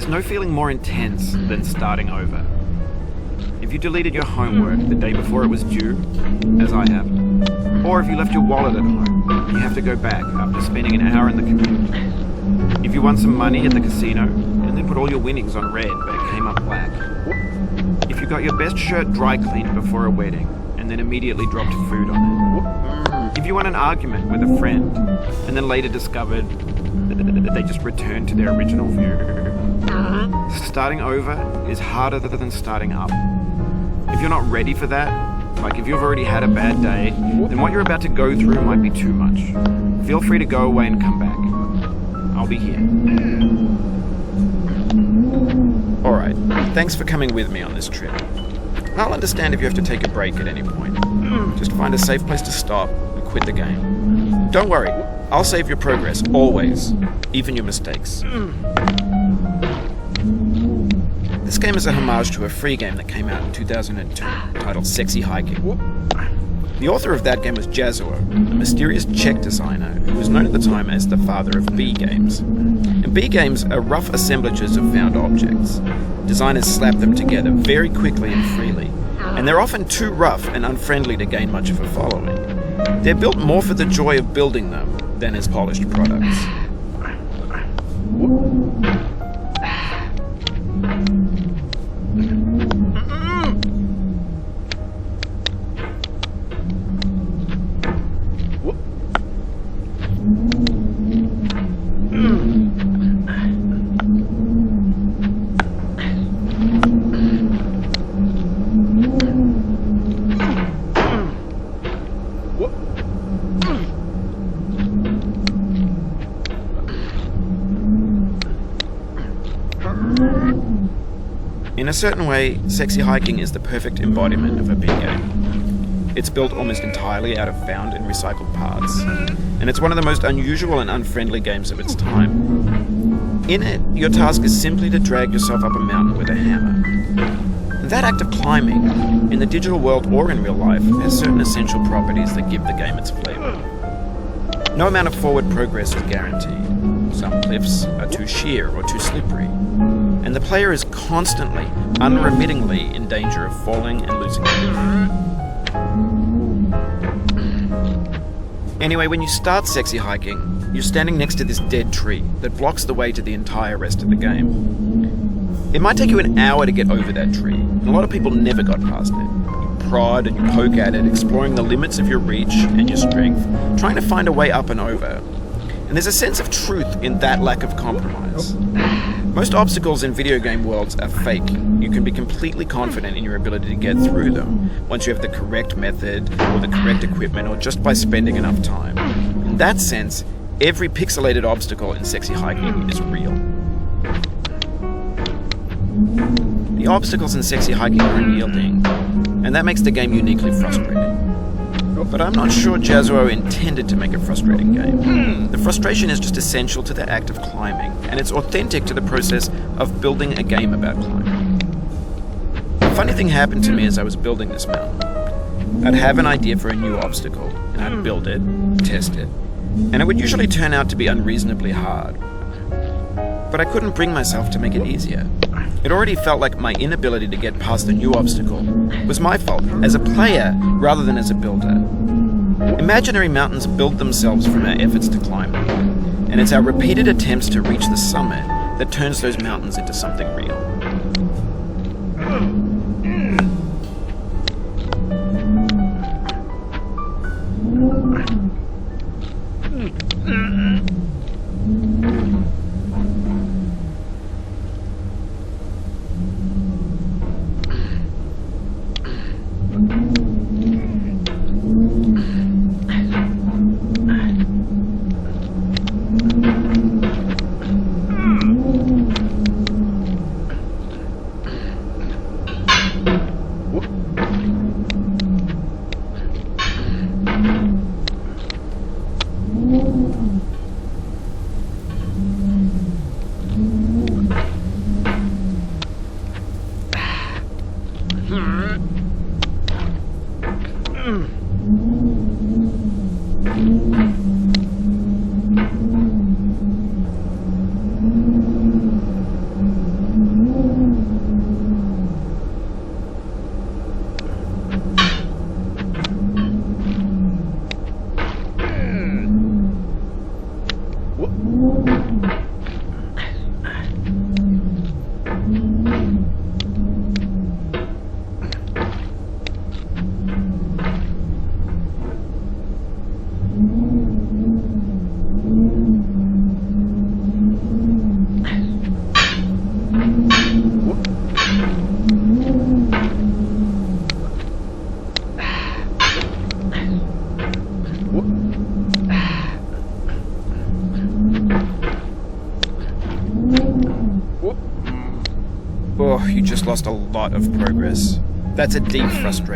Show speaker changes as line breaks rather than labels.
There's no feeling more intense than starting over. If you deleted your homework the day before it was due, as I have, or if you left your wallet at home, you have to go back after spending an hour in the commute. If you won some money at the casino and then put all your winnings on red but it came up black. If you got your best shirt dry cleaned before a wedding and then immediately dropped food on it. If you won an argument with a friend and then later discovered that they just returned to their original view. Starting over is harder than starting up. If you're not ready for that, like if you've already had a bad day, then what you're about to go through might be too much. Feel free to go away and come back. I'll be here. Alright, thanks for coming with me on this trip. I'll understand if you have to take a break at any point. Just find a safe place to stop and quit the game. Don't worry, I'll save your progress, always, even your mistakes. This game is a homage to a free game that came out in 2002, titled Sexy Hiking. The author of that game was Jazzuo, a mysterious Czech designer who was known at the time as the father of B games. And B games are rough assemblages of found objects. Designers slap them together very quickly and freely, and they're often too rough and unfriendly to gain much of a following. They're built more for the joy of building them than as polished products. In a certain way, Sexy Hiking is the perfect embodiment of a big game. It's built almost entirely out of found and recycled parts, and it's one of the most unusual and unfriendly games of its time. In it, your task is simply to drag yourself up a mountain with a hammer. And that act of climbing, in the digital world or in real life, has certain essential properties that give the game its flavor. No amount of forward progress is guaranteed. Some cliffs are too sheer or too slippery, and the player is constantly, unremittingly in danger of falling and losing grip. Anyway, when you start Sexy Hiking, you're standing next to this dead tree that blocks the way to the entire rest of the game. It might take you an hour to get over that tree, and a lot of people never got past it. You prod and you poke at it, exploring the limits of your reach and your strength, trying to find a way up and over. And there's a sense of truth in that lack of compromise. Most obstacles in video game worlds are fake. You can be completely confident in your ability to get through them once you have the correct method or the correct equipment or just by spending enough time. In that sense, every pixelated obstacle in Sexy Hiking is real. The obstacles in Sexy Hiking are unyielding, and that makes the game uniquely frustrating. But I'm not sure Jazzuo intended to make a frustrating game. The frustration is just essential to the act of climbing, and it's authentic to the process of building a game about climbing. A funny thing happened to me as I was building this mountain. I'd have an idea for a new obstacle, and I'd build it, test it, and it would usually turn out to be unreasonably hard. But I couldn't bring myself to make it easier. It already felt like my inability to get past the new obstacle was my fault as a player rather than as a builder. Imaginary mountains build themselves from our efforts to climb them, and it's our repeated attempts to reach the summit that turns those mountains into something real. just lost a lot of progress. That's a deep frustration.